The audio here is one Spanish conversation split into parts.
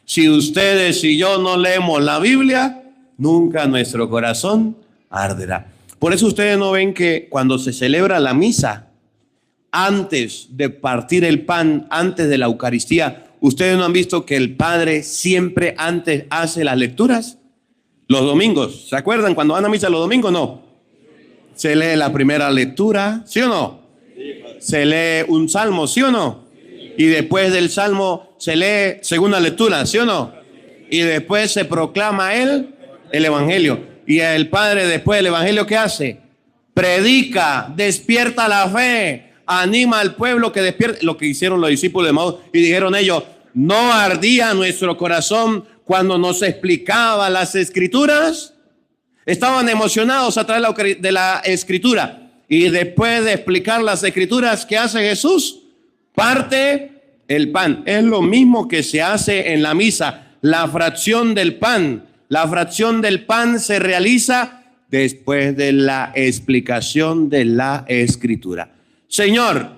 Si ustedes y yo no leemos la Biblia, nunca nuestro corazón arderá. Por eso ustedes no ven que cuando se celebra la misa, antes de partir el pan, antes de la Eucaristía, ustedes no han visto que el Padre siempre antes hace las lecturas. Los domingos, ¿se acuerdan cuando van a misa los domingos? No. Se lee la primera lectura, ¿sí o no? Se lee un salmo, ¿sí o no? Y después del salmo se lee segunda lectura, ¿sí o no? Y después se proclama el evangelio. Y el Padre después del evangelio, ¿qué hace? Predica, despierta la fe, anima al pueblo que despierte. Lo que hicieron los discípulos de Maús, y dijeron ellos: ¿no ardía nuestro corazón cuando nos explicaba las escrituras? Estaban emocionados a través de la escritura. Y después de explicar las escrituras, ¿qué hace Jesús? Parte el pan. Es lo mismo que se hace en la misa, la fracción del pan. La fracción del pan se realiza después de la explicación de la escritura. Señor,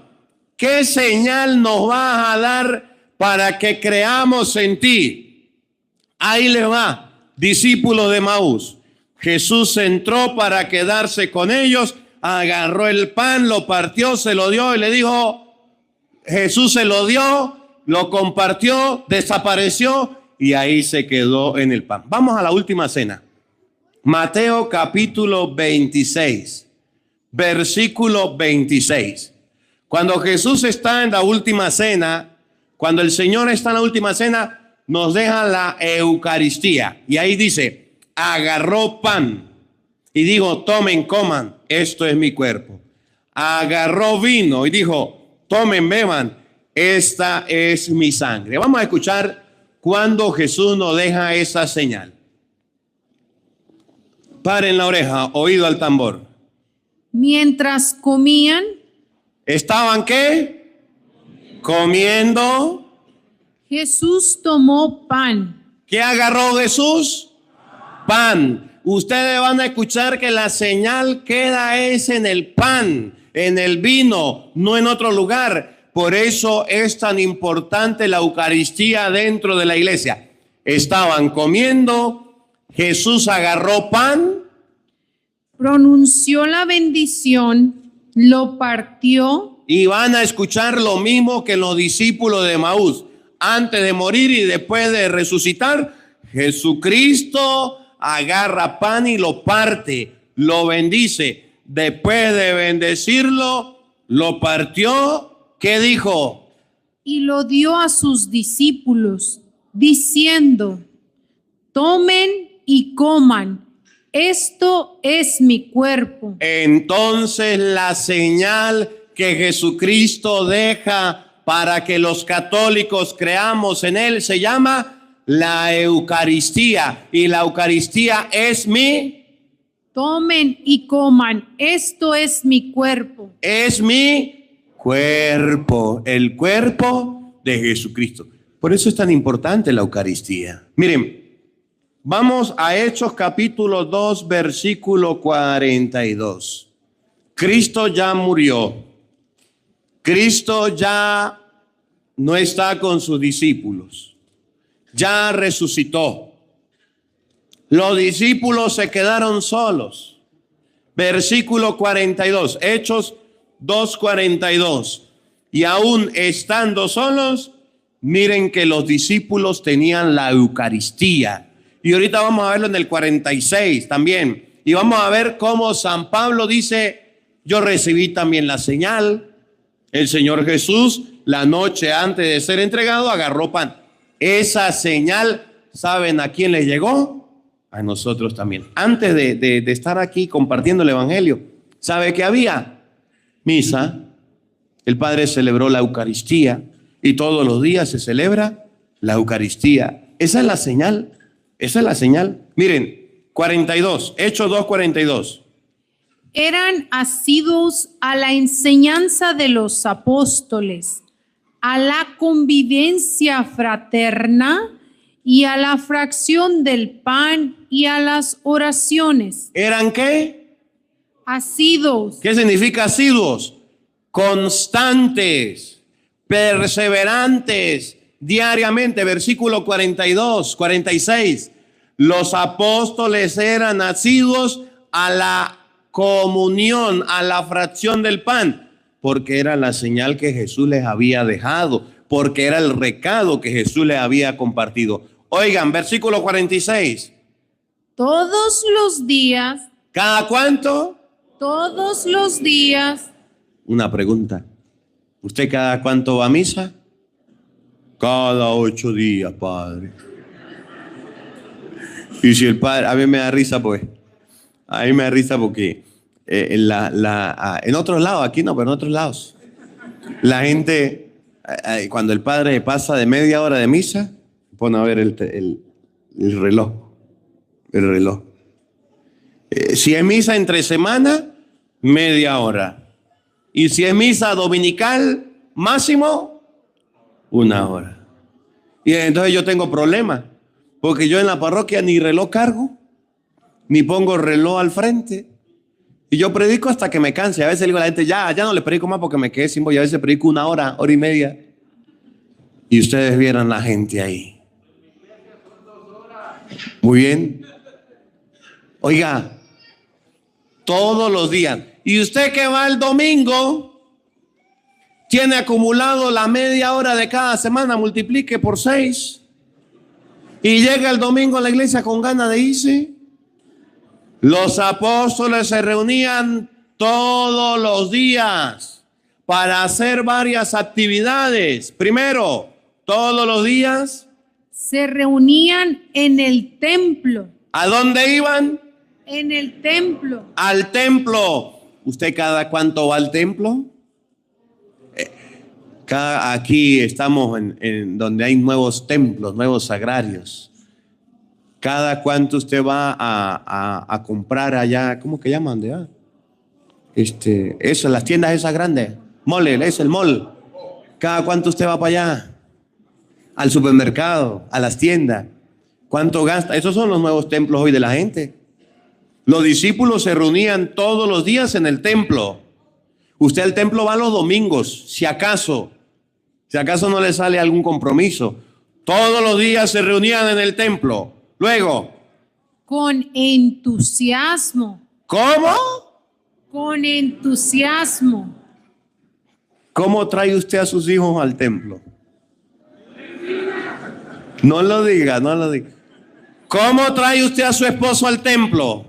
¿qué señal nos vas a dar para que creamos en ti? Ahí le va, discípulos de Maús. Jesús entró para quedarse con ellos, agarró el pan, lo partió, se lo dio y le dijo, Jesús se lo dio, lo compartió, desapareció y ahí se quedó en el pan. Vamos a la última cena. Mateo capítulo 26, versículo 26. Cuando Jesús está en la última cena, cuando el Señor está en la última cena, nos deja la Eucaristía. Y ahí dice, agarró pan y dijo, tomen, coman, esto es mi cuerpo. Agarró vino y dijo, tomen, beban, esta es mi sangre. Vamos a escuchar cuando Jesús nos deja esa señal. Paren la oreja, oído al tambor. Mientras comían, ¿estaban qué? Comiendo. Jesús tomó pan. ¿Qué agarró Jesús? Pan. Ustedes van a escuchar que la señal queda es en el pan, en el vino, no en otro lugar. Por eso es tan importante la Eucaristía dentro de la iglesia. Estaban comiendo, Jesús agarró pan, pronunció la bendición, lo partió. Y van a escuchar lo mismo que los discípulos de Maús. Antes de morir y después de resucitar, Jesucristo agarra pan y lo parte, lo bendice. Después de bendecirlo, lo partió. ¿Qué dijo? Y lo dio a sus discípulos, diciendo, tomen y coman, esto es mi cuerpo. Entonces la señal que Jesucristo deja para que los católicos creamos en él se llama la Eucaristía. Y la Eucaristía es mi... Tomen y coman, esto es mi cuerpo. Es mi cuerpo, el cuerpo de Jesucristo. Por eso es tan importante la Eucaristía. Miren, vamos a Hechos capítulo 2, versículo 42. Cristo ya murió. Cristo ya no está con sus discípulos. Ya resucitó. Los discípulos se quedaron solos. Versículo 42, Hechos 2:42. Y aún estando solos, miren que los discípulos tenían la Eucaristía. Y ahorita vamos a verlo en el 46 también. Y vamos a ver cómo San Pablo dice, yo recibí también la señal. El Señor Jesús, la noche antes de ser entregado, agarró pan. Esa señal, ¿saben a quién le llegó? A nosotros también. Antes de estar aquí compartiendo el evangelio, ¿sabe qué había? Misa. El Padre celebró la Eucaristía y todos los días se celebra la Eucaristía. Esa es la señal. Esa es la señal. Miren, 42, Hechos 2:42. Eran asiduos a la enseñanza de los apóstoles, a la convivencia fraterna y a la fracción del pan y a las oraciones. ¿Eran qué? Asiduos. ¿Qué significa asiduos? Constantes, perseverantes, diariamente. Versículo 42, 46. Los apóstoles eran asiduos a la comunión, a la fracción del pan, porque era la señal que Jesús les había dejado, porque era el recado que Jesús les había compartido. Oigan, versículo 46. Todos los días. ¿Cada cuánto? Todos los días. Una pregunta. ¿Usted cada cuánto va a misa? Cada 8 días, padre. Y si el padre, a mí me da risa, pues. A mí me da risa porque en otros lados, aquí no, pero en otros lados, la gente, cuando el padre pasa de media hora de misa, pone a ver el reloj. El reloj. Si es misa entre semana, media hora. Y si es misa dominical, máximo 1 hora. Y entonces yo tengo problemas, porque yo en la parroquia ni reloj cargo, ni pongo reloj al frente. Y yo predico hasta que me canse. A veces le digo a la gente, ya no le predico más porque me quedé sin voz. Y a veces predico 1 hora, hora y media. Y ustedes vieran la gente ahí. Muy bien. Oiga, todos los días. Y usted que va el domingo, tiene acumulado la media hora de cada semana, multiplique por 6. Y llega el domingo a la iglesia con ganas de irse. Los apóstoles se reunían todos los días para hacer varias actividades. Primero, todos los días se reunían en el templo. ¿A dónde iban? En el templo. Al templo. ¿Usted cada cuánto va al templo? Aquí estamos en donde hay nuevos templos, nuevos sagrarios. ¿Cada cuánto usted va a comprar allá? ¿Cómo que llaman? Eso, las tiendas esas grandes. Mole, es el mall. ¿Cada cuánto usted va para allá? Al supermercado, a las tiendas. ¿Cuánto gasta? Esos son los nuevos templos hoy de la gente. Los discípulos se reunían todos los días en el templo. Usted al templo va los domingos, si acaso no le sale algún compromiso. Todos los días se reunían en el templo. Luego. Con entusiasmo. ¿Cómo? Con entusiasmo. ¿Cómo trae usted a sus hijos al templo? No lo diga. ¿Cómo trae usted a su esposo al templo?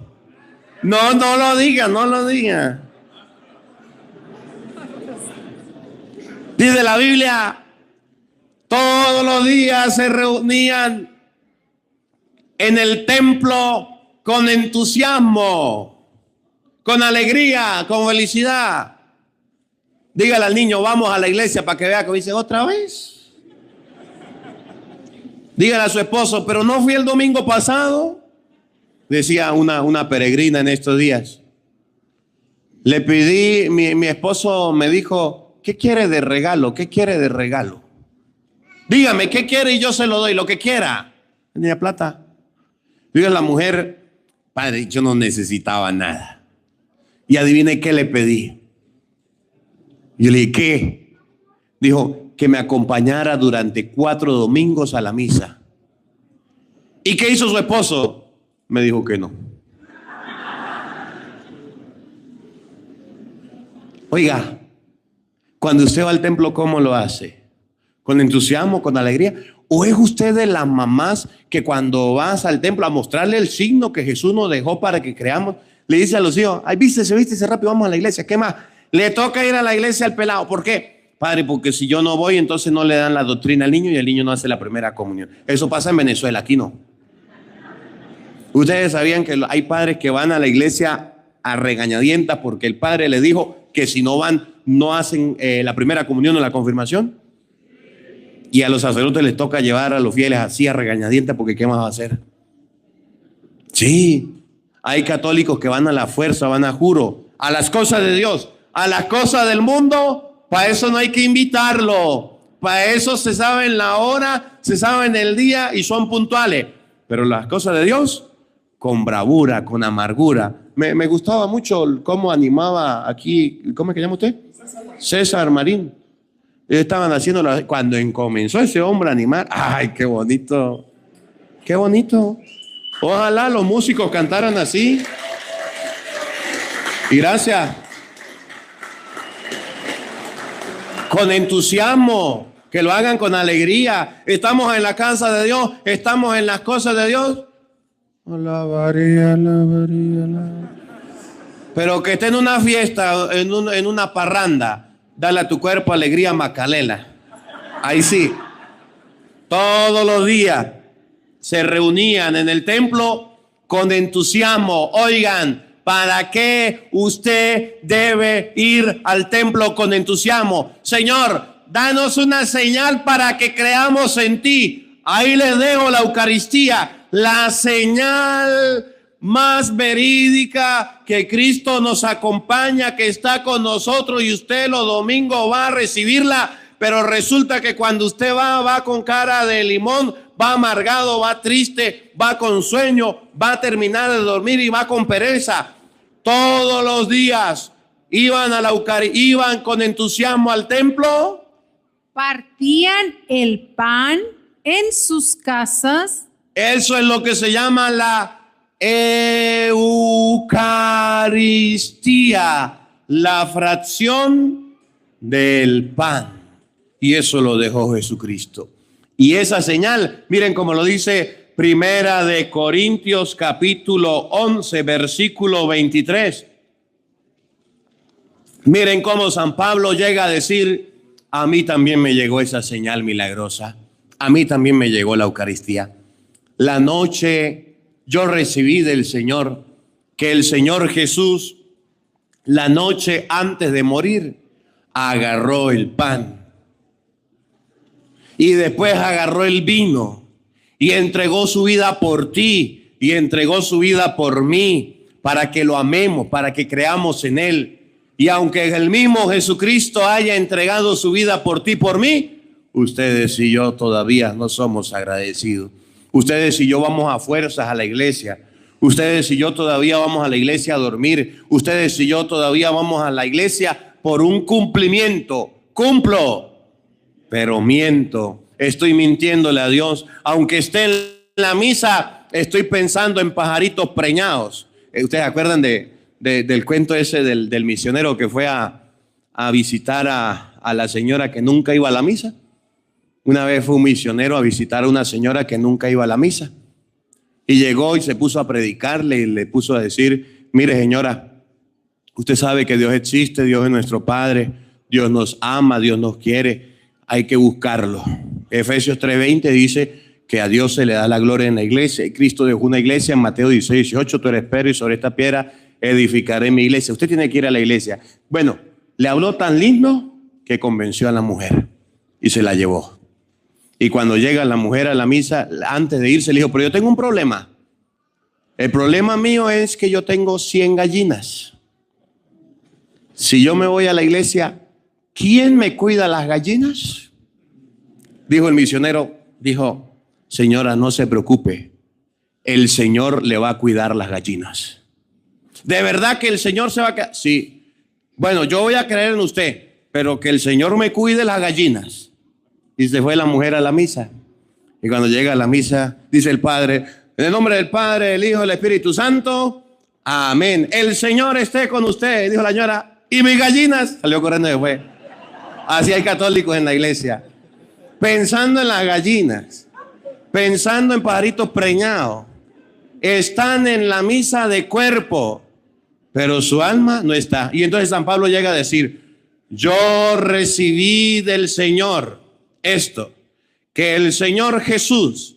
No lo diga. Dice la Biblia, todos los días se reunían en el templo con entusiasmo, con alegría, con felicidad. Dígale al niño, vamos a la iglesia para que vea que dice otra vez. Dígale a su esposo, pero no fui el domingo pasado. Decía una peregrina en estos días. Le pedí, mi esposo me dijo, ¿qué quiere de regalo? ¿Qué quiere de regalo? Dígame, ¿qué quiere? Y yo se lo doy, lo que quiera. Tenía plata. Digo a la mujer, padre, yo no necesitaba nada. Y adivine qué le pedí. Yo le dije, ¿qué? Dijo, que me acompañara durante 4 domingos a la misa. ¿Y qué hizo su esposo? Me dijo que no. Oiga, cuando usted va al templo, ¿cómo lo hace? ¿Con entusiasmo, con alegría? ¿O es usted de las mamás que cuando vas al templo a mostrarle el signo que Jesús nos dejó para que creamos, le dice a los hijos, ay, vístese rápido, vamos a la iglesia? ¿Qué más? Le toca ir a la iglesia al pelado. ¿Por qué? Padre, porque si yo no voy, entonces no le dan la doctrina al niño y el niño no hace la primera comunión. Eso pasa en Venezuela, aquí no. Ustedes sabían que hay padres que van a la iglesia a regañadientas porque el padre les dijo que si no van, no hacen la primera comunión o la confirmación. Y a los sacerdotes les toca llevar a los fieles así a regañadientas porque ¿qué más va a hacer? Sí, hay católicos que van a la fuerza, van a juro, a las cosas de Dios, a las cosas del mundo. Para eso no hay que invitarlo. Para eso se saben la hora, se saben el día y son puntuales. Pero las cosas de Dios, con bravura, con amargura. Me gustaba mucho cómo animaba aquí, ¿cómo es que llama usted? César Marín. Ellos estaban haciendo cuando comenzó ese hombre a animar. ¡Ay, qué bonito! ¡Qué bonito! Ojalá los músicos cantaran así. Y gracias. Con entusiasmo, que lo hagan con alegría. Estamos en la casa de Dios, estamos en las cosas de Dios. Alabaría. Pero que esté en una fiesta, en una parranda, dale a tu cuerpo alegría Macalela. Ahí sí. Todos los días se reunían en el templo con entusiasmo. Oigan, ¿para qué usted debe ir al templo con entusiasmo? Señor, danos una señal para que creamos en ti. Ahí les dejo la Eucaristía, la señal más verídica que Cristo nos acompaña, que está con nosotros y usted los domingos va a recibirla. Pero resulta que cuando usted va con cara de limón, va amargado, va triste, va con sueño, va a terminar de dormir y va con pereza. Todos los días iban a la Eucaristía, iban con entusiasmo al templo. Partían el pan en sus casas. Eso es lo que se llama la Eucaristía, la fracción del pan. Y eso lo dejó Jesucristo. Y esa señal, miren cómo lo dice Primera de Corintios capítulo 11, versículo 23. Miren cómo San Pablo llega a decir, a mí también me llegó esa señal milagrosa. A mí también me llegó la Eucaristía. La noche yo recibí del Señor que el Señor Jesús, la noche antes de morir, agarró el pan. Y después agarró el vino y entregó su vida por ti y entregó su vida por mí para que lo amemos, para que creamos en Él. Y aunque el mismo Jesucristo haya entregado su vida por ti, por mí, ustedes y yo todavía no somos agradecidos. Ustedes y yo vamos a fuerzas a la iglesia. Ustedes y yo todavía vamos a la iglesia a dormir. Ustedes y yo todavía vamos a la iglesia por un cumplimiento. Cumplo, pero miento, estoy mintiéndole a Dios. Aunque esté en la misa, estoy pensando en pajaritos preñados. ¿Ustedes acuerdan del cuento ese del misionero que fue a visitar a la señora que nunca iba a la misa? Una vez fue un misionero a visitar a una señora que nunca iba a la misa. Y llegó y se puso a predicarle y le puso a decir, mire señora, usted sabe que Dios existe, Dios es nuestro Padre, Dios nos ama, Dios nos quiere. Hay que buscarlo. Efesios 3:20 dice que a Dios se le da la gloria en la iglesia. Y Cristo dejó una iglesia en Mateo 16:18. Tú eres Pedro y sobre esta piedra edificaré mi iglesia. Usted tiene que ir a la iglesia. Bueno, le habló tan lindo que convenció a la mujer y se la llevó. Y cuando llega la mujer a la misa, antes de irse le dijo, pero yo tengo un problema. El problema mío es que yo tengo 100 gallinas. Si yo me voy a la iglesia, ¿quién me cuida las gallinas? Dijo el misionero, dijo, señora, no se preocupe, el Señor le va a cuidar las gallinas. ¿De verdad que el Señor se va a quedar? Sí. Bueno, yo voy a creer en usted, pero que el Señor me cuide las gallinas. Y se fue la mujer a la misa. Y cuando llega a la misa, dice el padre, en el nombre del Padre, del Hijo, del Espíritu Santo, amén. El Señor esté con usted, dijo la señora. Y mis gallinas, salió corriendo después. Así hay católicos en la iglesia, pensando en las gallinas, pensando en pajaritos preñados. Están en la misa de cuerpo, pero su alma no está. Y entonces San Pablo llega a decir, yo recibí del Señor esto, que el Señor Jesús,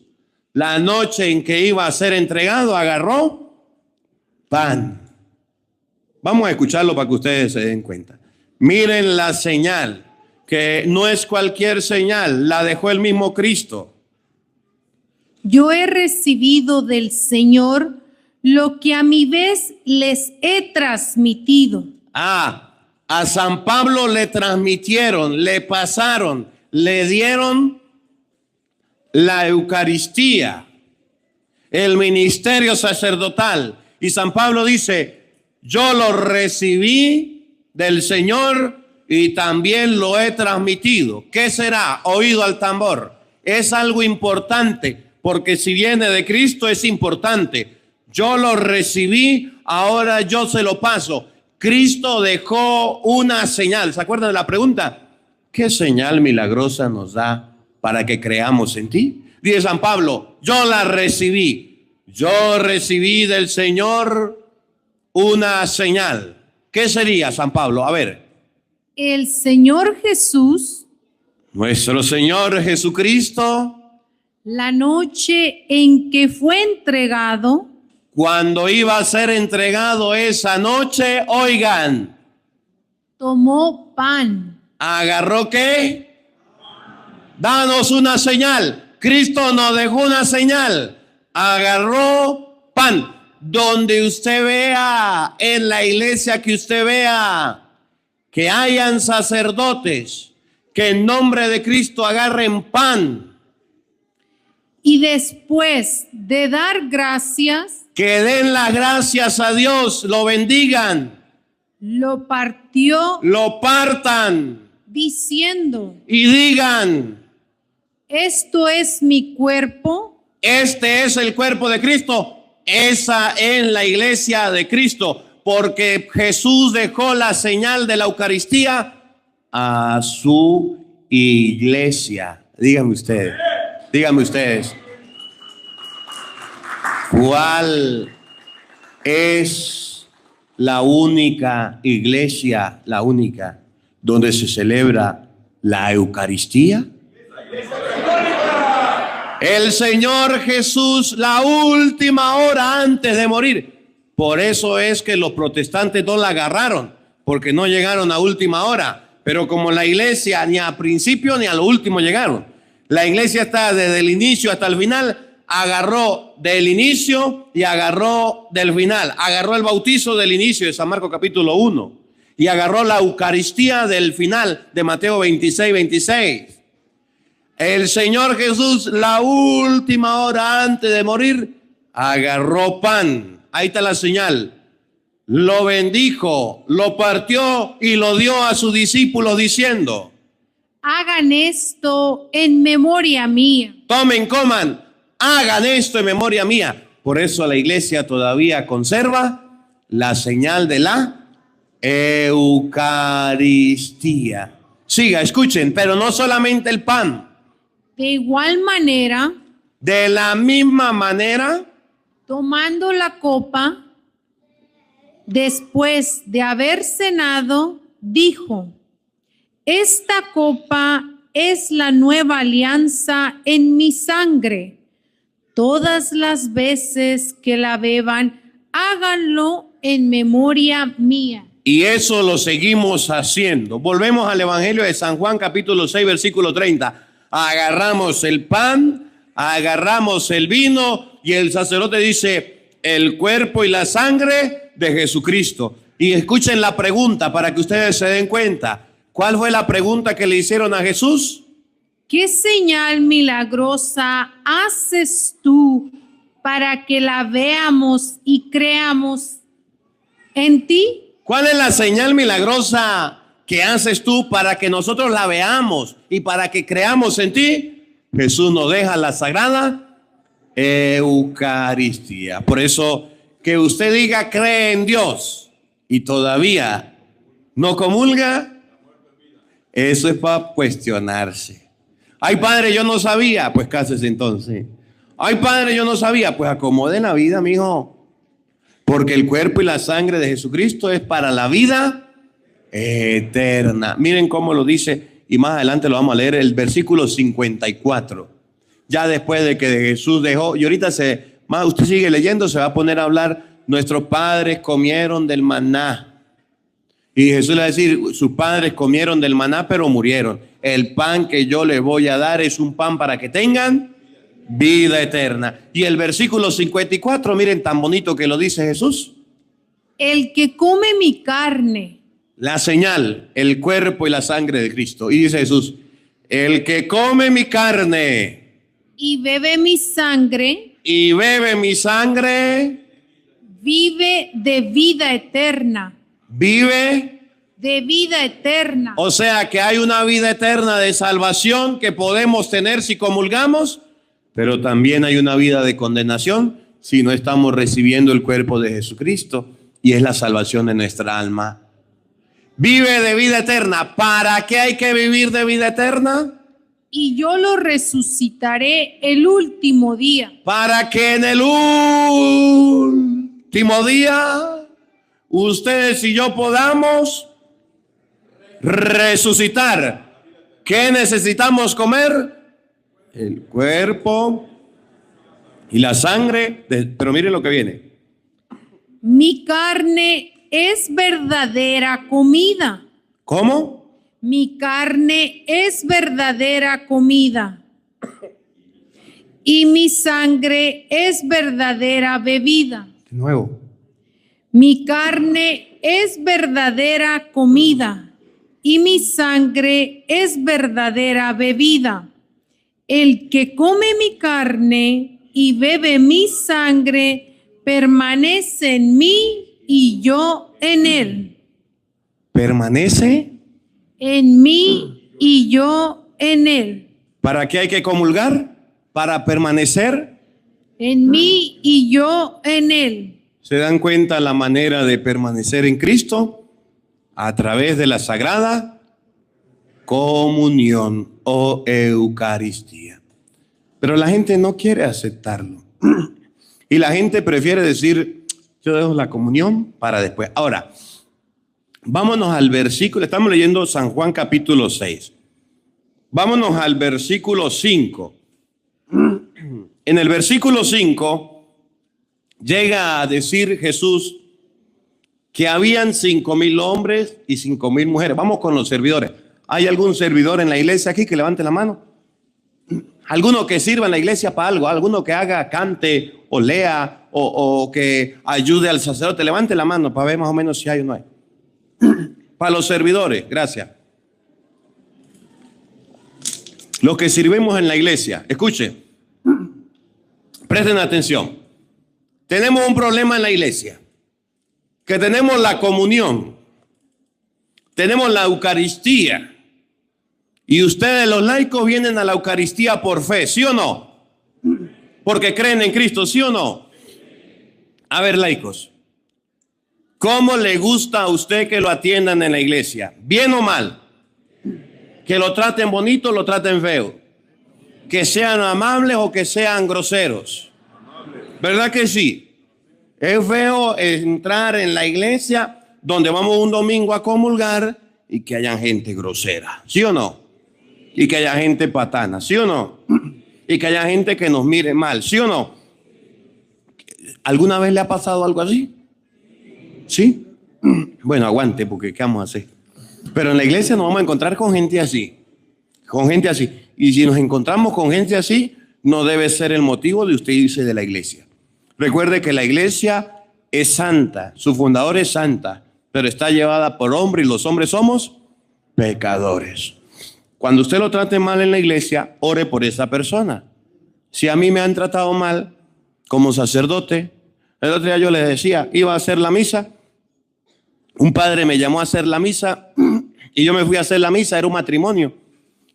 la noche en que iba a ser entregado, agarró pan. Vamos a escucharlo para que ustedes se den cuenta. Miren la señal, que no es cualquier señal, la dejó el mismo Cristo. Yo he recibido del Señor lo que a mi vez les he transmitido. A San Pablo le transmitieron, le pasaron, le dieron la Eucaristía, el ministerio sacerdotal. Y San Pablo dice, yo lo recibí del Señor y también lo he transmitido. ¿Qué será? Oído al tambor. Es algo importante, porque si viene de Cristo es importante. Yo lo recibí, ahora yo se lo paso. Cristo dejó una señal. ¿Se acuerdan de la pregunta? ¿Qué señal milagrosa nos da para que creamos en ti? Dice San Pablo, yo la recibí. Yo recibí del Señor una señal. ¿Qué sería, San Pablo? A ver. El Señor Jesús, Nuestro Señor Jesucristo, la noche en que fue entregado, cuando iba a ser entregado esa noche, oigan, tomó pan. ¿agarró qué? Danos una señal. Cristo nos dejó una señal. Agarró pan. Donde usted vea, en la iglesia que usted vea, que hayan sacerdotes que en nombre de Cristo agarren pan, Y después de dar gracias, que den las gracias a Dios, lo bendigan, lo partió lo partan diciendo, y digan, esto es mi cuerpo, este es el cuerpo de Cristo. Esa es la iglesia de Cristo, porque Jesús dejó la señal de la Eucaristía a su iglesia. Díganme ustedes, ¿cuál es la única iglesia, la única, donde se celebra la Eucaristía? El Señor Jesús, la última hora antes de morir. Por eso es que los protestantes no la agarraron, porque no llegaron a última hora. Pero como la iglesia ni a principio ni a lo último llegaron. La iglesia está desde el inicio hasta el final. Agarró del inicio y agarró del final. Agarró el bautizo del inicio de San Marcos capítulo 1. Y agarró la Eucaristía del final de Mateo 26. El Señor Jesús, la última hora antes de morir, agarró pan. Ahí está la señal. Lo bendijo, lo partió y lo dio a sus discípulos diciendo, hagan esto en memoria mía. tomen, coman, hagan esto en memoria mía. Por eso la iglesia todavía conserva la señal de la Eucaristía. Siga, escuchen, pero no solamente el pan. De igual manera, De la misma manera, tomando la copa, después de haber cenado, dijo, esta copa es la nueva alianza en mi sangre. Todas las veces que la beban, háganlo en memoria mía. y eso lo seguimos haciendo. Volvemos al Evangelio de San Juan, capítulo 6, versículo 30. Agarramos el pan, agarramos el vino y el sacerdote dice, el cuerpo y la sangre de Jesucristo. Y escuchen la pregunta para que ustedes se den cuenta. ¿Cuál fue la pregunta que le hicieron a Jesús? ¿Qué señal milagrosa haces tú para que la veamos y creamos en ti? ¿Cuál es la señal milagrosa que haces tú para que nosotros la veamos y para que creamos en ti? Jesús nos deja la sagrada Eucaristía. Por eso que usted diga cree en Dios y todavía no comulga, eso es para cuestionarse. Ay, padre, yo no sabía, pues cásese entonces. Ay, padre, yo no sabía, pues acomode la vida, mijo. Porque el cuerpo y la sangre de Jesucristo es para la vida eterna. Miren cómo lo dice, y más adelante lo vamos a leer, el versículo 54. Ya después de que Jesús dejó, y ahorita usted sigue leyendo, se va a poner a hablar, nuestros padres comieron del maná. Y Jesús le va a decir, sus padres comieron del maná, pero murieron. El pan que yo les voy a dar es un pan para que tengan vida eterna. Y el versículo 54, miren tan bonito que lo dice Jesús. El que come mi carne. La señal, el cuerpo y la sangre de Cristo. Y dice Jesús, el que come mi carne Y bebe mi sangre. y bebe mi sangre, Vive de vida eterna. vive de vida eterna. O sea que hay una vida eterna de salvación que podemos tener si comulgamos, pero también hay una vida de condenación si no estamos recibiendo el cuerpo de Jesucristo, y es la salvación de nuestra alma. Vive de vida eterna. ¿Para qué hay que vivir de vida eterna? Y yo lo resucitaré el último día. Para que en el último día ustedes y yo podamos resucitar. ¿Qué necesitamos comer? El cuerpo y la sangre. Pero miren lo que viene. Mi carne es verdadera comida. ¿Cómo? Mi carne es verdadera comida. Y mi sangre es verdadera bebida. De nuevo. Mi carne es verdadera comida. Y mi sangre es verdadera bebida. El que come mi carne y bebe mi sangre permanece en mí y yo en él. ¿Permanece? En mí y yo en él. ¿Para qué hay que comulgar? Para permanecer. En mí y yo en él. ¿Se dan cuenta la manera de permanecer en Cristo? A través de la sagrada comunión o Eucaristía. Pero la gente no quiere aceptarlo. Y la gente prefiere decir, yo dejo la comunión para después. Ahora, vámonos al versículo, estamos leyendo San Juan capítulo 6. Vámonos al versículo 5. En el versículo 5 llega a decir Jesús que habían 5,000 hombres y 5,000 mujeres. Vamos con los servidores. ¿Hay algún servidor en la iglesia aquí que levante la mano? ¿Alguno que sirva en la iglesia para algo? ¿Alguno que haga, cante o lea o que ayude al sacerdote? Levante la mano para ver más o menos si hay o no hay. Para los servidores, gracias. Los que sirvemos en la iglesia, escuchen, presten atención. Tenemos un problema en la iglesia, que tenemos la comunión, tenemos la Eucaristía, y ustedes los laicos vienen a la Eucaristía por fe, ¿sí o no? Porque creen en Cristo, ¿sí o no? A ver, laicos, ¿cómo le gusta a usted que lo atiendan en la iglesia? ¿Bien o mal? Que lo traten bonito o lo traten feo. Que sean amables o que sean groseros. ¿Verdad que sí? Es feo entrar en la iglesia donde vamos un domingo a comulgar y que haya gente grosera. ¿Sí o no? Y que haya gente patana. ¿Sí o no? Y que haya gente que nos mire mal. ¿Sí o no? ¿Alguna vez le ha pasado algo así? ¿Sí? Bueno, aguante, porque ¿qué vamos a hacer? Pero en la iglesia nos vamos a encontrar con gente así. Con gente así. Y si nos encontramos con gente así, no debe ser el motivo de usted irse de la iglesia. Recuerde que la iglesia es santa, su fundador es santa, pero está llevada por hombres y los hombres somos pecadores. Cuando usted lo trate mal en la iglesia, ore por esa persona. Si a mí me han tratado mal como sacerdote, el otro día yo les decía, iba a hacer la misa, un padre me llamó a hacer la misa y yo me fui a hacer la misa, era un matrimonio.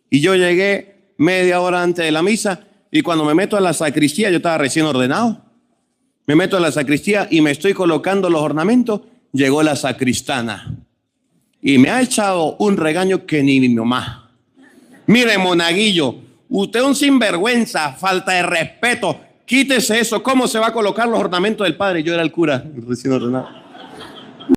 Y yo llegué media hora antes de la misa y cuando me meto a la sacristía, yo estaba recién ordenado, me meto a la sacristía y me estoy colocando los ornamentos, llegó la sacristana y me ha echado un regaño que ni mi mamá. Mire, monaguillo, usted es un sinvergüenza, falta de respeto, quítese eso, ¿cómo se va a colocar los ornamentos del padre? Yo era el cura, recién ordenado.